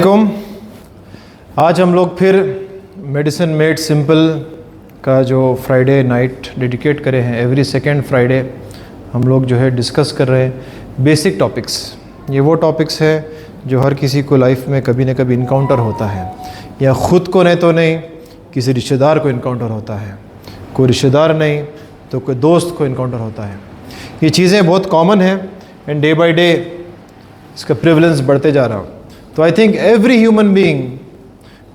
आज हम लोग फिर मेडिसिन मेड सिंपल का जो फ्राइडे नाइट डेडिकेट करे हैं, एवरी सेकेंड फ्राइडे हम लोग जो है डिस्कस कर रहे हैं बेसिक टॉपिक्स। ये वो टॉपिक्स है जो हर किसी को लाइफ में कभी न कभी इनकाउंटर होता है, या ख़ुद को नहीं तो नहीं किसी रिश्तेदार को इनकाउंटर होता है, कोई रिश्तेदार नहीं तो कोई दोस्त को इनकाउंटर होता है। ये चीज़ें बहुत कॉमन है एंड डे बाय डे इसका प्रिवलेंस बढ़ते जा रहा। तो I think every human being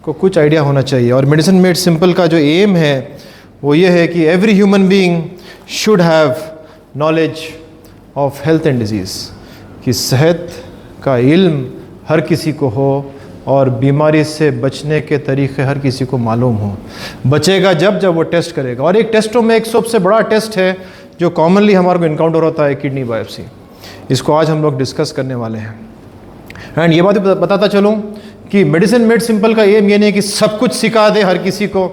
को कुछ आइडिया होना चाहिए, और मेडिसिन मेड सिंपल का जो एम है वो ये है कि every human being should have knowledge of health and disease, कि सेहत का इल्म हर किसी को हो और बीमारी से बचने के तरीक़े हर किसी को मालूम हो। बचेगा जब वो टेस्ट करेगा। और एक टेस्टों में एक सबसे बड़ा टेस्ट है जो कॉमनली हमारे को इनकाउंटर होता है, किडनी बायोप्सी। इसको आज हम लोग डिस्कस करने वाले हैं। एंड ये बात बताता चलूँ कि मेडिसिन मेड सिंपल का एम ये नहीं कि सब कुछ सिखा दे हर किसी को,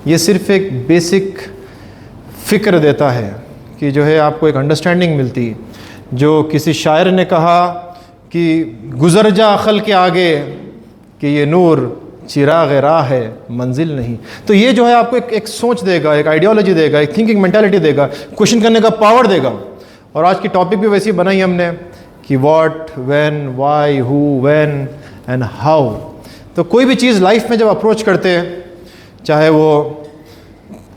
ये सिर्फ एक बेसिक फ़िक्र देता है कि जो है आपको एक अंडरस्टैंडिंग मिलती। जो किसी शायर ने कहा कि गुज़र जा अक़ल के आगे कि ये नूर चिराग राह है मंजिल नहीं। तो ये जो है आपको एक सोच देगा, एक आइडियोलॉजी देगा, एक थिंकिंग मेंटालिटी देगा, क्वेश्चन करने का पावर देगा। और आज की टॉपिक भी वैसी बनाई हमने कि what, when, why, who, when and how. तो कोई भी चीज़ लाइफ में जब अप्रोच करते हैं, चाहे वो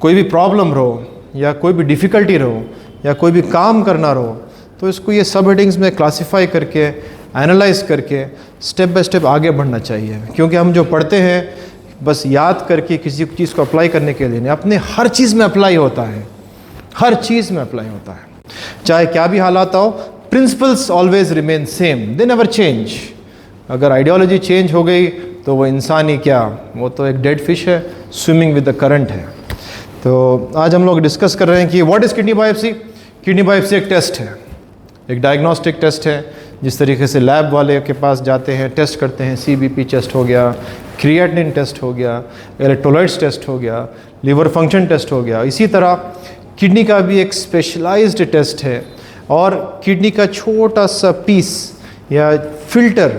कोई भी प्रॉब्लम रहो या कोई भी डिफ़िकल्टी रहो या कोई भी काम करना रहो, तो इसको ये सब हेडिंग्स में क्लासीफाई करके, एनालाइज करके स्टेप बाय स्टेप आगे बढ़ना चाहिए। क्योंकि हम जो पढ़ते हैं बस याद करके किसी चीज़ को अप्लाई करने के लिए नहीं, अपने हर चीज़ में अप्लाई होता है, हर चीज़ में अप्लाई होता है। चाहे क्या भी हालात हो, principles always remain same, they never change. अगर आइडियोलॉजी चेंज हो गई तो वो इंसान ही क्या, वो तो एक डेड फिश है, स्विमिंग विद द करंट है। तो आज हम लोग डिस्कस कर रहे हैं कि what is kidney biopsy. Kidney biopsy एक टेस्ट है, एक डायग्नोस्टिक टेस्ट है। जिस तरीके से लैब वाले के पास जाते हैं, टेस्ट करते हैं, CBP टेस्ट हो गया, क्रिएटिनिन टेस्ट हो गया, इलेक्ट्रोलाइट्स टेस्ट हो गया, लिवर फंक्शन टेस्ट हो गया, इसी तरह किडनी का भी एक स्पेशलाइज्ड टेस्ट है। और किडनी का छोटा सा पीस या फिल्टर,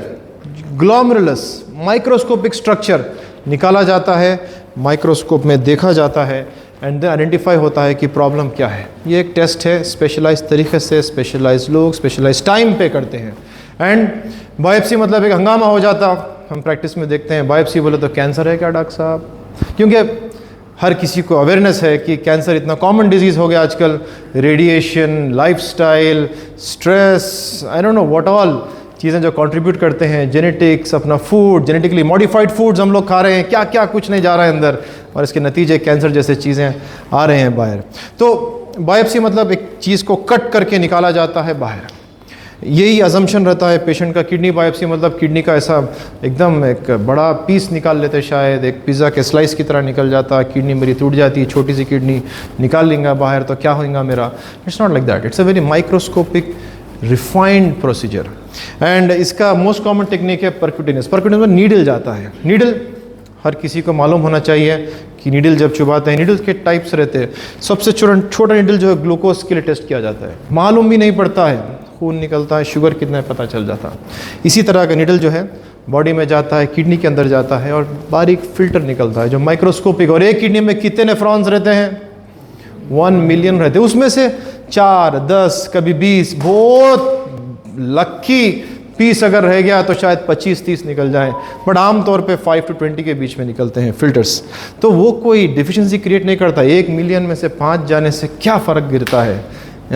ग्लोमेरुलस माइक्रोस्कोपिक स्ट्रक्चर निकाला जाता है, माइक्रोस्कोप में देखा जाता है एंड देन आइडेंटिफाई होता है कि प्रॉब्लम क्या है। ये एक टेस्ट है, स्पेशलाइज तरीके से स्पेशलाइज लोग स्पेशलाइज टाइम पे करते हैं। एंड बायोप्सी मतलब एक हंगामा हो जाता, हम प्रैक्टिस में देखते हैं बायोप्सी बोले तो कैंसर है क्या डॉक्टर साहब, क्योंकि हर किसी को अवेयरनेस है कि कैंसर इतना कॉमन डिजीज़ हो गया आजकल। Radiation, lifestyle, stress, I don't know what all चीज़ें जो कंट्रीब्यूट करते हैं, जेनेटिक्स, अपना फूड, जेनेटिकली मॉडिफाइड फूड्स हम लोग खा रहे हैं, क्या क्या कुछ नहीं जा रहा है अंदर, और इसके नतीजे कैंसर जैसे चीज़ें आ रहे हैं बाहर। तो बायोप्सी मतलब एक चीज़ को कट करके निकाला जाता है बाहर। यही अजम्पशन रहता है पेशेंट का। किडनी बायोप्सी मतलब किडनी का ऐसा एकदम एक बड़ा पीस निकाल लेते, शायद एक पिज़्ज़ा के स्लाइस की तरह निकल जाता, किडनी मेरी टूट जाती है, छोटी सी किडनी निकाल लेंगे बाहर तो क्या होगा मेरा। It's not like that, it's a very microscopic refined procedure. And इसका मोस्ट कॉमन टेक्निक है परक्यूटेनियस। परक्यूटेनियस में नीडल जाता है। नीडल हर किसी को मालूम होना चाहिए कि नीडल जब चुभाते हैं, नीडल के टाइप्स रहते हैं। सबसे छोटा नीडल जो है ग्लूकोज के लिए टेस्ट किया जाता है, मालूम भी नहीं पड़ता है, खून निकलता है, शुगर कितना है पता चल जाता है। इसी तरह का नीडल जो है बॉडी में जाता है, किडनी के अंदर जाता है और बारीक फिल्टर निकलता है जो माइक्रोस्कोपिक। और एक किडनी में कितने नेफ्रॉन्स रहते हैं? 1 मिलियन रहते हैं। उसमें से 4, 10, कभी 20, बहुत लक्की पीस अगर रह गया तो शायद 25-30 निकल जाए, बट आमतौर पे 5 to 20 के बीच में निकलते हैं फिल्टर्स। तो वो कोई डिफिशिएंसी क्रिएट नहीं करता। 1 मिलियन में से 5 जाने से क्या फ़र्क गिरता है?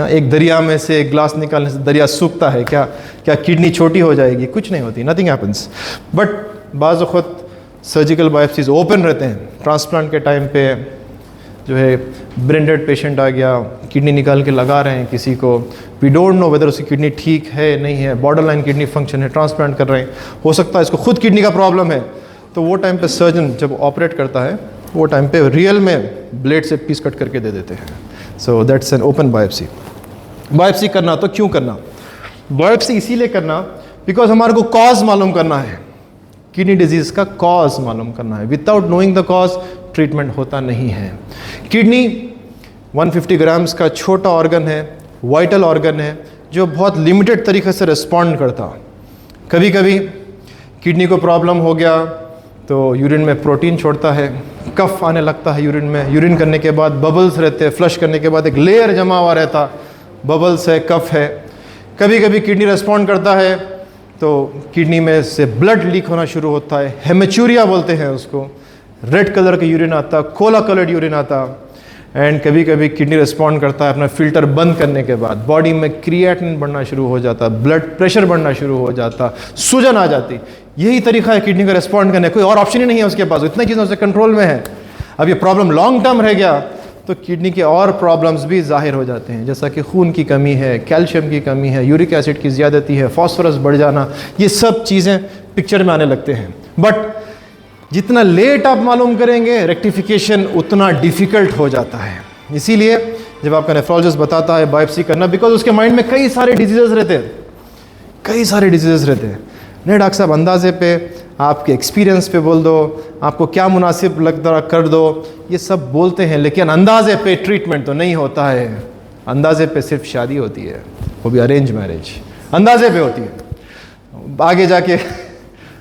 एक दरिया में से एक ग्लास निकालने से दरिया सूखता है क्या? क्या किडनी छोटी हो जाएगी? कुछ नहीं होती, नथिंग हैपन्स। बट बाज़ वक़्त सर्जिकल बायोप्सीज ओपन रहते हैं। ट्रांसप्लांट के टाइम पे जो है ब्रेन डेड पेशेंट आ गया, किडनी निकाल के लगा रहे हैं किसी को, वी डोंट नो वेदर उसकी किडनी ठीक है नहीं है, बॉर्डरलाइन किडनी फंक्शन है, ट्रांसप्लांट कर रहे हैं, हो सकता है इसको खुद किडनी का प्रॉब्लम है। तो वो टाइम पे सर्जन जब ऑपरेट करता है वो टाइम पे रियल में ब्लेड से पीस कट करके दे देते हैं। So that's an open biopsy. Biopsy करना तो क्यों करना? बायोप्सी इसीलिए करना बिकॉज हमारे को कॉज मालूम करना है, किडनी डिजीज़ का कॉज मालूम करना है। Without knowing the cause treatment होता नहीं है। किडनी 150 ग्राम्स का छोटा ऑर्गन है, वाइटल ऑर्गन है, जो बहुत लिमिटेड तरीके से रिस्पॉन्ड करता। कभी कभी किडनी को प्रॉब्लम हो गया तो यूरिन में प्रोटीन छोड़ता है, कफ आने लगता है यूरिन में, यूरिन करने के बाद बबल्स रहते हैं, फ्लश करने के बाद एक लेयर जमा हुआ रहता, बबल्स है, कफ है। कभी कभी किडनी रेस्पॉन्ड करता है तो किडनी में से ब्लड लीक होना शुरू होता है, हेमेचूरिया बोलते हैं उसको, रेड कलर का यूरिन आता, कोला कलर्ड यूरिन आता। एंड कभी कभी किडनी रिस्पॉन्ड करता है अपना फिल्टर बंद करने के बाद, बॉडी में क्रिएटिनिन बढ़ना शुरू हो जाता, ब्लड प्रेशर बढ़ना शुरू हो जाता, सूजन आ जाती। यही तरीका है किडनी का रिस्पॉन्ड करने, कोई और ऑप्शन ही नहीं है उसके पास, इतनी चीज़ों से कंट्रोल में है। अब ये प्रॉब्लम लॉन्ग टर्म रह गया तो किडनी के और प्रॉब्लम्स भी जाहिर हो जाते हैं, जैसा कि खून की कमी है, कैल्शियम की कमी है, यूरिक एसिड की ज़्यादती है, फॉस्फोरस बढ़ जाना, ये सब चीज़ें पिक्चर में आने लगते हैं। बट जितना लेट आप मालूम करेंगे रेक्टिफिकेशन उतना डिफ़िकल्ट हो जाता है। इसीलिए जब आपका नेफ्रोलॉजिस्ट बताता है बायोप्सी करना, बिकॉज उसके माइंड में कई सारे डिजीज़ रहते हैं, कई सारे डिजीज़ रहते हैं। नहीं डॉक्टर साहब, अंदाजे पे, आपके एक्सपीरियंस पे बोल दो, आपको क्या मुनासिब लगता कर दो, ये सब बोलते हैं, लेकिन अंदाजे पे ट्रीटमेंट तो नहीं होता है। अंदाजे पे सिर्फ शादी होती है, वो भी अरेंज मैरिज, अंदाजे पे होती है। आगे जाके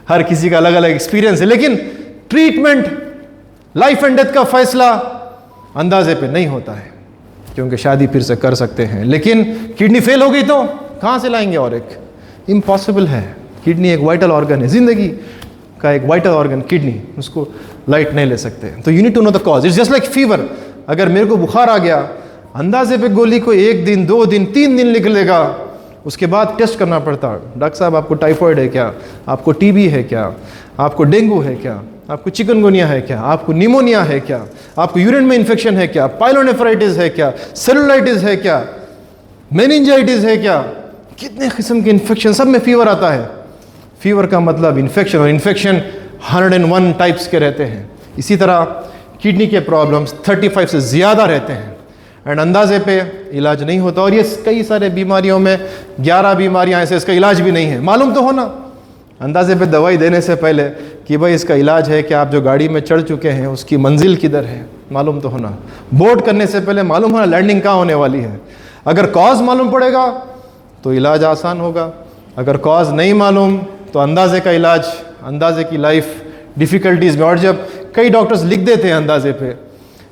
हर किसी का अलग अलग एक्सपीरियंस है, लेकिन ट्रीटमेंट, लाइफ एंड डेथ का फैसला अंदाजे पे नहीं होता है, क्योंकि शादी फिर से कर सकते हैं, लेकिन किडनी फेल हो गई तो कहाँ से लाएंगे और एक? इम्पॉसिबल है। किडनी एक वाइटल ऑर्गन है, जिंदगी का एक वाइटल ऑर्गन किडनी, उसको लाइट नहीं ले सकते। तो you need to know the cause. It's just like fever. अगर मेरे को बुखार आ गया, अंदाजे पे गोली को 1 दिन, 2 दिन, 3 दिन लिख लेगा, उसके बाद टेस्ट करना पड़ता है। डॉक्टर साहब, आपको टाइफॉइड है क्या, आपको टीबी है क्या, आपको डेंगू है क्या, आपको चिकनगुनिया है क्या, आपको निमोनिया है क्या, आपको यूरिन में इन्फेक्शन है क्या, पाइलोनेफ्राइटिस है क्या, सेलुलाइटिस है क्या, मेनिंजाइटिस है क्या, कितने किस्म के इन्फेक्शन, सब में फीवर आता है। फीवर का मतलब इन्फेक्शन, और इन्फेक्शन 101 टाइप्स के रहते हैं। इसी तरह किडनी के प्रॉब्लम्स 35 से ज़्यादा रहते हैं, एंड अंदाजे पे इलाज नहीं होता। और ये कई सारे बीमारियों में 11 बीमारियां ऐसे इसका इलाज भी नहीं है। मालूम तो होना अंदाजे पे दवाई देने से पहले कि भाई इसका इलाज है कि आप जो गाड़ी में चढ़ चुके हैं उसकी मंजिल किधर है, मालूम तो होना। बोर्ड करने से पहले मालूम होना लैंडिंग कहाँ होने वाली है। अगर कॉज मालूम पड़ेगा तो इलाज आसान होगा, अगर कॉज नहीं मालूम तो अंदाजे का इलाज, अंदाजे की लाइफ डिफ़िकल्टीज़ में। और जब कई डॉक्टर्स लिख देते हैं अंदाजे पे,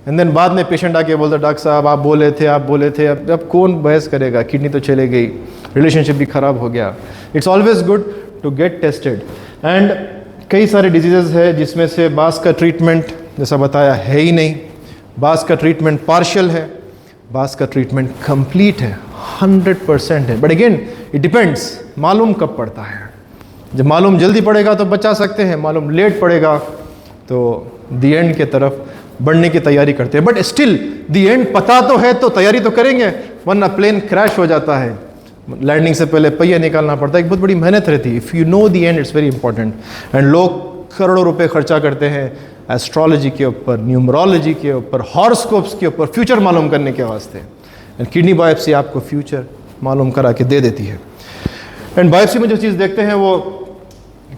एंड देन बाद में पेशेंट आके बोलता, डॉक्टर साहब आप बोले थे, आप बोले थे, अब कौन बहस करेगा, किडनी तो चले गई, रिलेशनशिप भी ख़राब हो गया। It's always good to get tested. And कई सारे डिजीज़ है जिसमें से बास का ट्रीटमेंट जैसा बताया है ही नहीं, बास का ट्रीटमेंट पार्शियल है, बास का ट्रीटमेंट कंप्लीट है, 100% है। बट अगेन इट डिपेंड्स, मालूम कब पड़ता है। जब मालूम जल्दी पड़ेगा तो बचा सकते हैं, मालूम लेट पड़ेगा तो दी एंड के तरफ बढ़ने की तैयारी करते हैं। बट स्टिल दी एंड पता तो है तो तैयारी तो करेंगे, वरना प्लेन क्रैश हो जाता है, लैंडिंग से पहले पहिया निकालना पड़ता है, एक बहुत बड़ी मेहनत रहती है। If you know the and, it's very important. And लोग करोड़ों रुपए खर्चा करते हैं एस्ट्रोलॉजी के ऊपर, न्यूमरोलॉजी के ऊपर, हॉरोस्कोप्स के ऊपर, फ्यूचर मालूम करने के वास्ते। एंड किडनी बायोप्सी आपको फ्यूचर मालूम करा के दे देती है। एंड बायोप्सी में जो चीज़ देखते हैं वो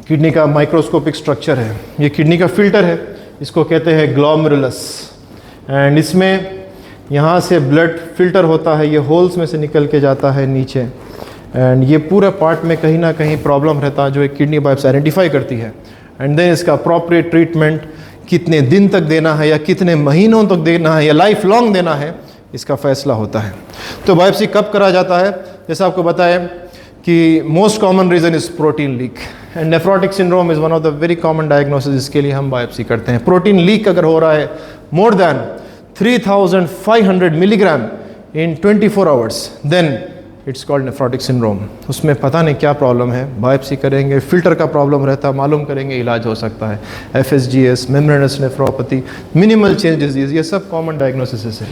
किडनी का माइक्रोस्कोपिक स्ट्रक्चर है। ये किडनी का फिल्टर है, इसको कहते हैं ग्लोमेरुलस। एंड इसमें यहाँ से ब्लड फिल्टर होता है, ये होल्स में से निकल के जाता है नीचे। एंड ये पूरा पार्ट में कहीं ना कहीं प्रॉब्लम रहता है जो एक किडनी बायोप्सी आइडेंटिफाई करती है। एंड देन इसका अप्रोप्रिएट ट्रीटमेंट कितने दिन तक देना है या कितने महीनों तक देना है या लाइफ लॉन्ग देना है, इसका फैसला होता है। तो बायोप्सी कब करा जाता है? जैसा आपको बताया कि most common reason is protein leak, and nephrotic syndrome is one of the very common diagnosis, इसके लिए हम बायोप्सी करते हैं। प्रोटीन लीक अगर हो रहा है more than 3500 milligram in 24 hours, then it's called nephrotic syndrome. उसमें पता नहीं क्या प्रॉब्लम है, बायोप्सी करेंगे, फिल्टर का प्रॉब्लम रहता है, मालूम करेंगे, इलाज हो सकता है। FSGS, membranous nephropathy, minimal change disease, ये सब कॉमन डायग्नोसिस है।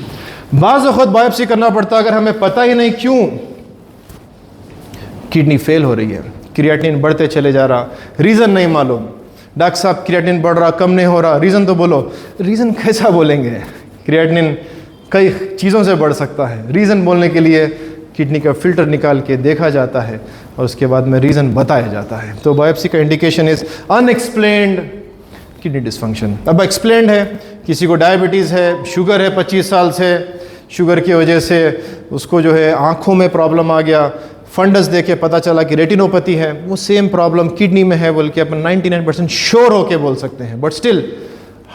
बाज़ वक़्त बायोप्सी करना पड़ता है अगर हमें पता ही नहीं क्यों किडनी फेल हो रही है, क्रिएटिनिन बढ़ते चले जा रहा, रीज़न नहीं मालूम। डॉक्टर साहब क्रिएटिनिन बढ़ रहा, कम नहीं हो रहा, रीज़न तो बोलो। रीज़न कैसा बोलेंगे? क्रिएटिनिन कई चीज़ों से बढ़ सकता है। रीज़न बोलने के लिए किडनी का फिल्टर निकाल के देखा जाता है और उसके बाद में रीज़न बताया जाता है। तो बायोप्सी का indication is unexplained kidney dysfunction. अब एक्सप्लेन्ड है, किसी को डायबिटीज़ है, शुगर है 25 साल से, शुगर की वजह से उसको जो है आँखों में प्रॉब्लम आ गया, फंडस देखे पता चला कि रेटिनोपैथी है, वो सेम प्रॉब्लम किडनी में है बोल के अपन 99% श्योर होके बोल सकते हैं, बट स्टिल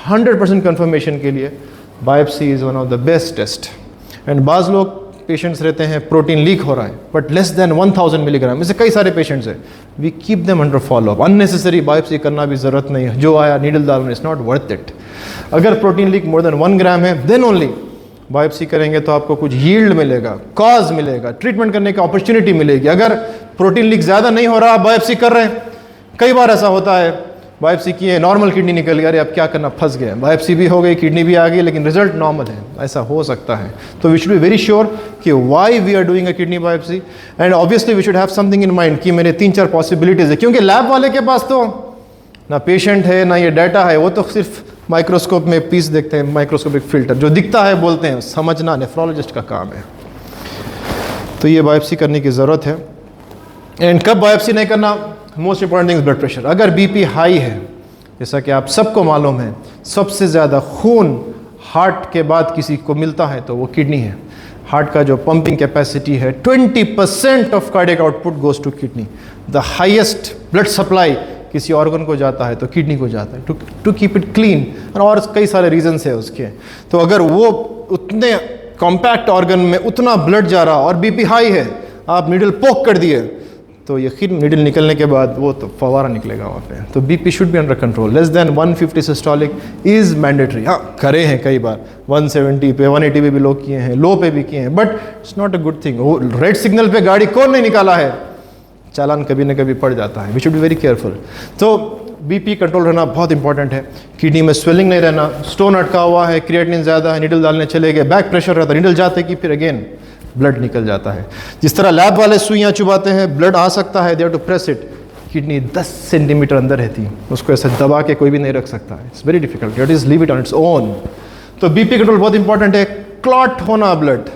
100% कंफर्मेशन के लिए biopsy is one of the best test. And बाज़ लोग पेशेंट्स रहते हैं प्रोटीन लीक हो रहा है बट लेस देन 1000 मिलीग्राम, ऐसे कई सारे पेशेंट्स हैं, we keep them under follow up. Unnecessary biopsy करना भी ज़रूरत नहीं है, जो आया नीडल डालना इज़ नॉट वर्थ इट। अगर protein leak more than 1 gram है देन ओनली बायोप्सी करेंगे तो आपको कुछ यील्ड मिलेगा, कॉज मिलेगा, ट्रीटमेंट करने की अपॉर्चुनिटी मिलेगी। अगर प्रोटीन लीक ज़्यादा नहीं हो रहा, आप बायोप्सी कर रहे हैं, कई बार ऐसा होता है बायोप्सी किए नॉर्मल किडनी निकल गई, अरे अब क्या करना, फंस गए, बायोप्सी भी हो गई किडनी भी आ गई लेकिन रिजल्ट नॉर्मल है, ऐसा हो सकता है। तो we should be very sure कि why we are doing a kidney biopsy and obviously we should have something in mind कि मेरे 3-4 पॉसिबिलिटीज़ है, क्योंकि लैब वाले के पास तो ना पेशेंट है ना ये डाटा है, वो तो सिर्फ माइक्रोस्कोप में पीस देखते हैं, माइक्रोस्कोपिक फिल्टर जो दिखता है बोलते हैं, समझना नेफ्रोलॉजिस्ट का काम है। तो ये बायोप्सी करने की ज़रूरत है। एंड कब बायोप्सी नहीं करना, most important thing blood pressure. अगर बीपी हाई है, जैसा कि आप सबको मालूम है, सबसे ज़्यादा खून हार्ट के बाद किसी को मिलता है तो वो किडनी है। हार्ट का जो पंपिंग कैपेसिटी है 20% of cardiac output goes to kidney. The highest blood supply किसी ऑर्गन को जाता है तो किडनी को जाता है, टू कीप इट क्लीन, और कई सारे रीजंस है उसके। तो अगर वो उतने कॉम्पैक्ट ऑर्गन में उतना ब्लड जा रहा और बीपी हाई है, आप नीडल पोक कर दिए तो यकीन नीडल निकलने के बाद वो तो फवारा निकलेगा वहाँ पे। तो BP should be under control. Less than 150 systolic is mandatory. हाँ, करे हैं कई बार 170 पे 180 पे भी लोग किए हैं, लो पे भी किए हैं, but it's not a good thing. वो रेड सिग्नल पे गाड़ी कौन नहीं निकाला है, चालान कभी ना कभी पड़ जाता है। We should be very careful. तो बीपी कंट्रोल रहना बहुत इंपॉर्टेंट है। किडनी में स्वेलिंग नहीं रहना, स्टोन अटका हुआ है, क्रिएटिनिन ज़्यादा है, नीडल डालने चले गए, बैक प्रेशर रहता है, नीडल जाते कि फिर अगेन ब्लड निकल जाता है। जिस तरह लैब वाले सुइयाँ चुबाते हैं, ब्लड आ सकता है, they have to press it. Kidney 10 centimetre अंदर रहती है, उसको ऐसे दबा के कोई भी नहीं रख सकता है। It's very difficult, it is leave it on its own. तो बीपी कंट्रोल बहुत इंपॉर्टेंट है। क्लॉट होना blood,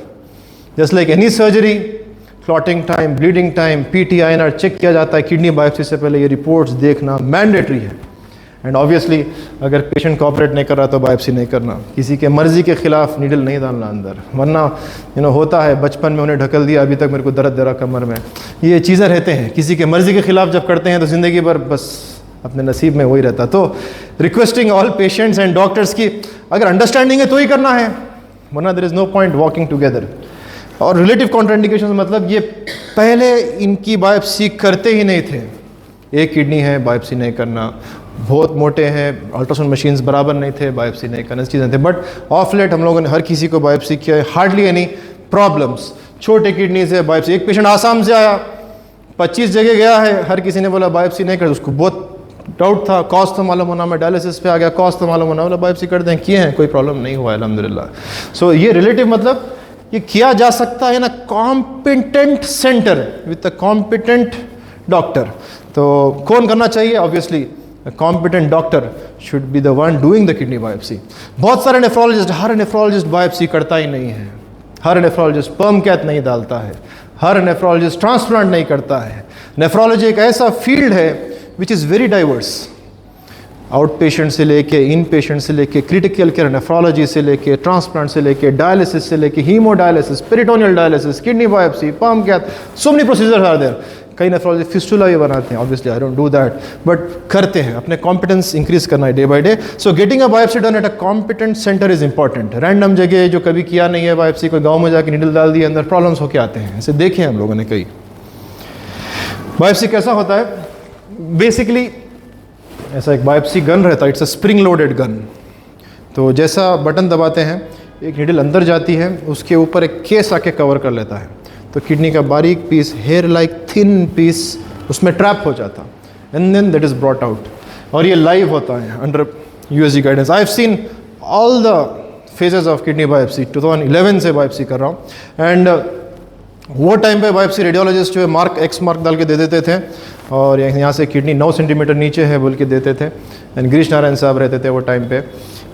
just like any surgery, clotting time, bleeding time, PTINR check किया जाता है किडनी बायोप्सी से पहले। ये रिपोर्ट्स देखना मैंडेटरी है। एंड ऑब्वियसली अगर पेशेंट कोऑपरेट नहीं कर रहा तो बायोप्सी नहीं करना। किसी के मर्जी के खिलाफ नीडल नहीं डालना अंदर, वरना होता है बचपन में उन्हें ढकल दिया, अभी तक मेरे को दर्द दे रहा कमर में, ये चीज़ें रहते हैं। किसी के मर्जी के खिलाफ जब करते हैं तो ज़िंदगी भर बस अपने नसीब में वही रहता। तो requesting all patients and doctors की अगर अंडरस्टैंडिंग है तो ही करना है, वरना there is no point walking together. और रिलेटिव कॉन्ट्राइंडिकेशन मतलब ये पहले इनकी बायोप्सी करते ही नहीं थे। एक किडनी है, बायोप्सी नहीं करना, बहुत मोटे हैं, अल्ट्रासाउंड मशीन्स बराबर नहीं थे, बायोप्सी नहीं करना, चीज़ें थे। बट ऑफ लेट हम लोगों ने हर किसी को बायोप्सी किया है, हार्डली एनी प्रॉब्लम्स। छोटे किडनी से बायोप्सी, एक पेशेंट आसाम से आया, 25 जगह गया है, हर किसी ने बोला बायोप्सी नहीं कर, उसको बहुत डाउट था, कॉस्ट तो मालूम होना, मैं डायलिसिस पे आ गया, कॉस्ट तो मालूम होना, बोला बायोप्सी कर दें, किए हैं, कोई प्रॉब्लम नहीं हुआ अल्हम्दुलिल्लाह। सो ये रिलेटिव मतलब ये किया जा सकता है ना competent centre with a competent doctor. तो कौन करना चाहिए? Obviously competent doctor should be the one doing the kidney biopsy. बहुत सारे नेफ्रोलॉजिस्ट, हर नेफ्रोलॉजिस्ट बायोप्सी करता ही नहीं है, हर नेफ्रोलॉजिस्ट स्पर्म कैथ नहीं डालता है, हर नेफ्रोलॉजिस्ट ट्रांसप्लांट नहीं करता है। नेफ्रोलॉजी एक ऐसा फील्ड है which is very diverse, out patient से लेके, इन पेशेंट से लेके, क्रिटिकल केयर नेफ्रोलॉजी से लेके, ट्रांसप्लांट से लेके, डायलिसिस से लेके, haemodialysis, peritoneal dialysis, kidney biopsy, sperm cath, so many procedure are there. कई नेफ्रोलॉजी फिस्टुला भी बनाते हैं, obviously I don't do that, but करते हैं। अपने कॉम्पिटेंस इंक्रीज करना है day by day. So getting a biopsy done at a competent centre is important. Random जगह जो कभी किया नहीं है बायोप्सी, कोई गाँव में जाकर नीडल डाल दिया, अंदर प्रॉब्लम्स होके आते हैं, ऐसे देखे हैं हम लोगों ने कई। बायोप्सी कैसा होता है? बेसिकली ऐसा एक बायोप्सी गन रहता है, it's a spring loaded gun. तो जैसा बटन दबाते हैं, एक नीडल अंदर जाती है, उसके ऊपर एक केस आके कवर कर लेता है, तो किडनी का बारीक piece, hair like thin piece उसमें ट्रैप हो जाता, and then that is brought out. और ये लाइव होता है under USG guidance. I have seen all the phases of kidney biopsy. 2011 से बायोप्सी कर रहा हूँ। एंड वो टाइम पे बायोप्सी रेडियोलॉजिस्ट जो है मार्क X मार्क डाल के दे देते थे, और यहाँ से किडनी 9 सेंटीमीटर नीचे है बोल के देते थे। एंड गिरीश नारायण साहब रहते थे वो टाइम पे।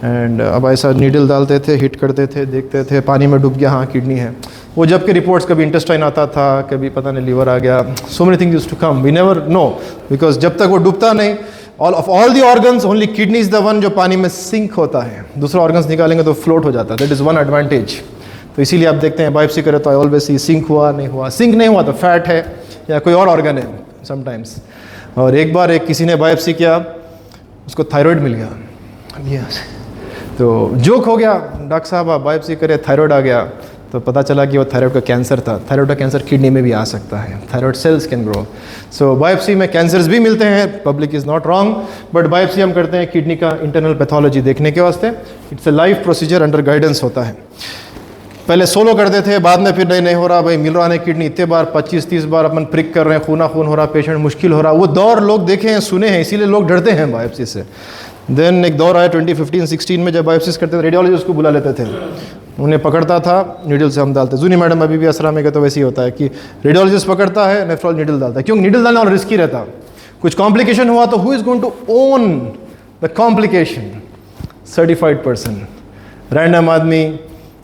एंड अब ऐसा नीडल डालते थे, हिट करते थे, देखते थे, पानी में डूब गया, हाँ किडनी है। वो जब के रिपोर्ट्स, कभी इंटेस्टाइन आता था, कभी पता नहीं लीवर आ गया, so many things used to come, we never know, because जब तक वो डूबता नहीं, all the organs only kidney is the one जो पानी में सिंक होता है। दूसरा ऑर्गन्स निकालेंगे तो फ्लोट हो जाता है, दैट इज़ वन एडवांटेज। तो इसीलिए आप देखते हैं बायोप्सी करें तो आई ऑलवेज सी सिंक हुआ नहीं हुआ, सिंक नहीं हुआ तो फैट है, या कोई और ऑर्गन है समटाइम्स। और एक बार किसी ने बायोप्सी किया, उसको थायराइड मिल गया। तो जोक हो गया, डॉक्टर साहब आप बायोप्सी करे थायराइड आ गया, तो पता चला कि वो थायराइड का कैंसर था। थायराइड का कैंसर किडनी में भी आ सकता है, thyroid cells can grow. So biopsy में कैंसर्स भी मिलते हैं, public is not wrong, but biopsy हम करते हैं किडनी का इंटरनल पैथोलॉजी देखने के वास्ते। It's a life procedure, under guidance होता है। पहले सोलो करते थे, बाद में फिर नहीं हो रहा भाई, मिल रहा नहीं किडनी, इतने बार 25-30 बार अपन प्रिक कर रहे हैं, खून हो रहा, पेशेंट मुश्किल हो रहा। वो दौर लोग देखे हैं, सुने हैं, इसीलिए लोग डरते हैं बायोप्सी से। देन एक दौर आया 2015-16 में, जब बायोप्सीज करते थे रेडियोलॉजिस्ट को बुला लेते थे, उन्हें पकड़ता था, नीडल से हम डालते। जूनी मैडम अभी भी असरा में गए तो वैसे ही होता है कि रेडियोलॉजिस्ट पकड़ता है, नेफ्रोलॉजिस्ट नीडल डालता है। क्यों? नीडल डालना और रिस्की रहता, कुछ कॉम्प्लिकेशन हुआ तो who is going to own the complication? Certified person. Random आदमी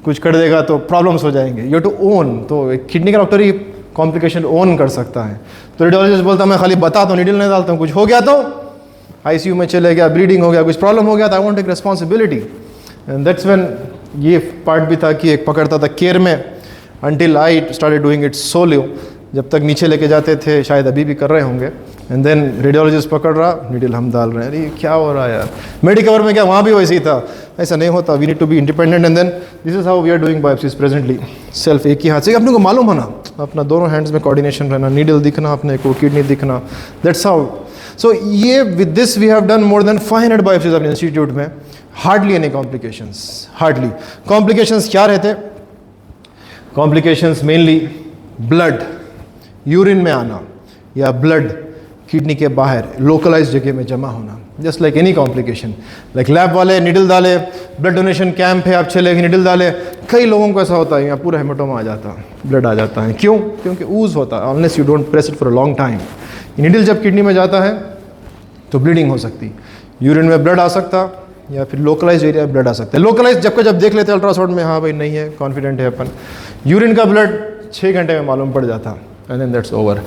कुछ कर देगा तो प्रॉब्लम्स हो जाएंगे। You to own. तो एक किडनी का डॉक्टर ही कॉम्प्लिकेशन ओन कर सकता है। तो रेडियोलॉजिस्ट बोलता मैं खाली बता तो नीडल नहीं डालता हूँ, कुछ हो गया तो आईसीयू में चले गया, ब्लीडिंग हो गया, कुछ प्रॉब्लम हो गया तो I want take responsibility. And that's when ये पार्ट भी था कि एक पकड़ता था केयर में, until I started doing it solo. जब तक नीचे लेके जाते थे, शायद अभी भी कर रहे होंगे, एंड देन रेडियोलॉजिस्ट पकड़ रहा, नीडल हम डाल रहे हैं। अरे क्या हो रहा है यार, मेडिकवर में क्या वहाँ भी वैसे ही था? ऐसा नहीं होता, we need to be independent. And then this is how we are doing biopsies presently. Self एक ही हाथ से, अपने को मालूम होना, अपना दोनों हैंड्स में कोऑर्डिनेशन रहना, नीडल दिखना अपने को, किडनी दिखना, दैट्स हाउ। सो ये with this we have done more than 500 biopsies अपने इंस्टीट्यूट में। Hardly any complications, hardly. Complications क्या रहते? कॉम्प्लिकेशंस मेनली ब्लड, यूरिन में आना, या ब्लड किडनी के बाहर लोकलाइज जगह में जमा होना, just like any complication. Like lab वाले निडल डाले, ब्लड डोनेशन कैंप है, आप चले गए निडल डाले, कई लोगों को ऐसा होता है यहाँ पूरा हेमाटोमा आ जाता है, ब्लड आ जाता है। क्यों? क्योंकि ऊज होता है, unless you don't press it for a long time. Needle जब किडनी में जाता है तो ब्लीडिंग हो सकती, यूरिन में ब्लड आ सकता, या फिर लोकलाइज एरिया में ब्लड आ सकता है। लोकलाइज जब देख लेते हैं अल्ट्रासाउंड में, हाँ भाई नहीं है, कॉन्फिडेंट है अपन। यूरिन का ब्लड 6 घंटे में मालूम पड़ जाता, and then that's over.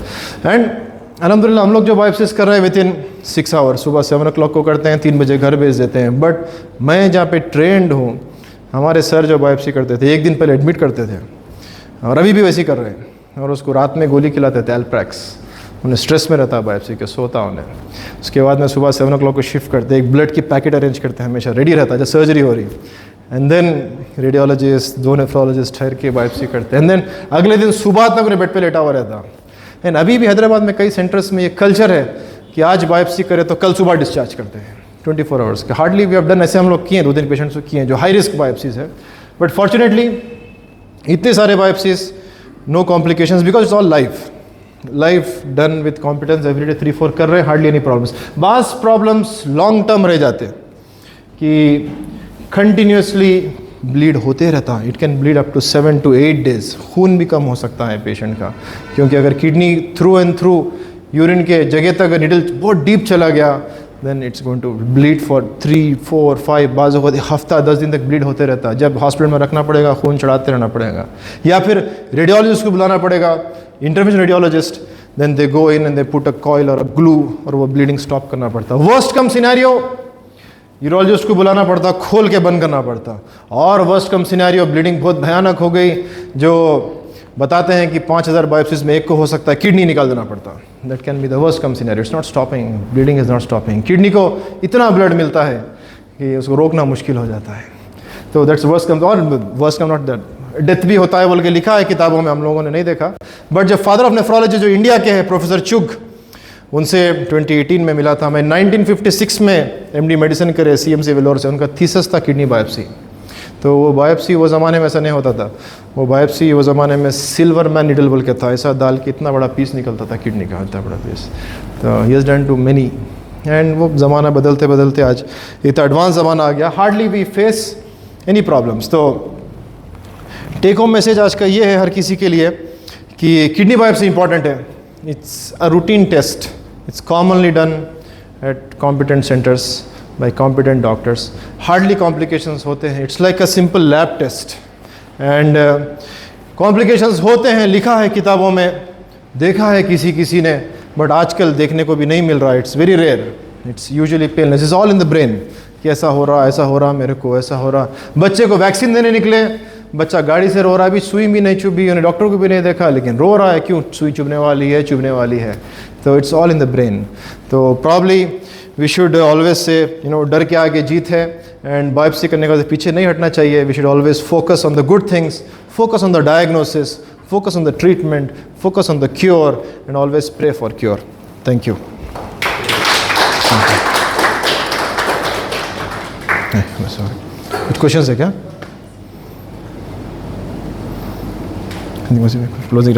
And अल्हम्दुलिल्लाह हम लोग जो बायोप्सीज कर रहे हैं विद इन 6 आवर्स, सुबह 7 o'clock को करते हैं, 3 बजे घर भेज देते हैं। बट मैं जहाँ पे ट्रेंड हूँ, हमारे सर जो बायोप्सी करते थे, 1 दिन पहले एडमिट करते थे, और अभी भी वैसे ही कर रहे हैं, और उसको रात में गोली खिलाते थे एल्प्रैक्स। उन्हें स्ट्रेस में रहता है बायोप्सी के, सोता उन्हें। उसके बाद में सुबह 7 o'clock को शिफ्ट करते, एक ब्लड की पैकेट अरेंज करते हैं, हमेशा रेडी रहता है जब सर्जरी हो रही। एंड देन रेडियोलॉजिस्ट, 2 नेफ्रोलॉजिस्ट ठहर के बायोप्सी करते हैं। एंड देन अगले दिन सुबह तक उन्हें बेड पे लेटा हुआ रहता। एंड अभी भी हैदराबाद में कई सेंटर्स में ये कल्चर है कि आज बायोप्सी करे तो कल सुबह डिस्चार्ज करते हैं, 24 आवर्स के। हार्डली वी हैव डन, ऐसे हम लोग किए 2-3 पेशेंट्स को किए हैं जो हाई रिस्क बायोप्सीज है। बट फॉर्चुनेटली इतने सारे biopsies, no complications, because it's all life done with competence, everyday 3-4 कर रहे हैं, हार्डली एनी प्रॉब्लम्स। बास प्रॉब्लम्स लॉन्ग टर्म रह जाते हैं कि कंटिन्यूसली ब्लीड होते रहता है। It can bleed up to 7 to 8 days। खून भी कम हो सकता है पेशेंट का, क्योंकि अगर kidney through and through urine के जगह तक निडल बहुत डीप चला गया, then it's going to bleed for 3, 4, 5 बाजू को हफ्ता 10 दिन तक ब्लीड होते रहता है। जब हॉस्पिटल में रखना पड़ेगा, खून चढ़ाते रहना पड़ेगा, या फिर रेडियोलॉजिस्ट को बुलाना पड़ेगा, intervention radiologist, then they go in and they put a coil और अ ग्लू, और वो ब्लीडिंग स्टॉप करना पड़ता। वर्स्ट कम सिनेरियो, यूरोलॉजिस्ट को बुलाना पड़ता, खोल के बंद करना पड़ता। और वर्स्ट कम सिनेरियो, ब्लीडिंग बहुत भयानक हो गई, जो बताते हैं कि 5000 बायोप्सीज में एक को हो सकता है किडनी निकाल देना पड़ता। That can be the worst come scenario. It's not stopping, bleeding is not stopping. Kidney को इतना ब्लड मिलता है कि उसको रोकना मुश्किल हो जाता है। तो दैट्स वर्स्ट कम। और worst come not that, death भी होता है बोल के लिखा है किताबों में, हम लोगों ने नहीं देखा। बट जब फादर ऑफ नेफ्रोलॉजी जो इंडिया के हैं, प्रोफेसर चुग, उनसे 2018 में मिला था मैं। 1956 में एमडी मेडिसिन करे सीएमसी वेलोर से, उनका थीसिस था किडनी बायोप्सी। तो वो बायोप्सी वो ज़माने में ऐसा नहीं होता था, वो बायोप्सी वो ज़माने में सिल्वर मैन निडल बोल के था, ऐसा दाल की इतना बड़ा पीस निकलता था किडनी का, इतना बड़ा पीस। तो he has done too many. And वो ज़माना बदलते बदलते आज इतना एडवांस ज़माना आ गया, hardly we face any problems. तो टेक होम मैसेज आज का ये है हर किसी के लिए कि किडनी बायोप्सी इंपॉर्टेंट है। It's a routine test, it's commonly done at competent centres by competent doctors. Hardly complications होते हैं, it's like a simple lab test. and complications होते हैं, लिखा है किताबों में, देखा है किसी ने, बट आजकल देखने को भी नहीं मिल रहा। It's very rare, it's usually painless, is all in the brain कि ऐसा हो रहा मेरे को, ऐसा हो रहा। बच्चे को वैक्सीन देने निकले बच्चा गाड़ी से रो रहा है, अभी सुई भी नहीं चुभी, उन्हें डॉक्टर को भी नहीं देखा, लेकिन रो रहा है, क्यों? सुई चुभने वाली है। तो it's all in the brain. तो probably we should always say डर के आगे जीत है, एंड बायोप्सी करने का पीछे नहीं हटना चाहिए। We should always focus on the good things, focus on the diagnosis, focus on the treatment, focus on the cure, and always pray for cure. Thank you. Sorry. कुछ questions है क्या? Closing.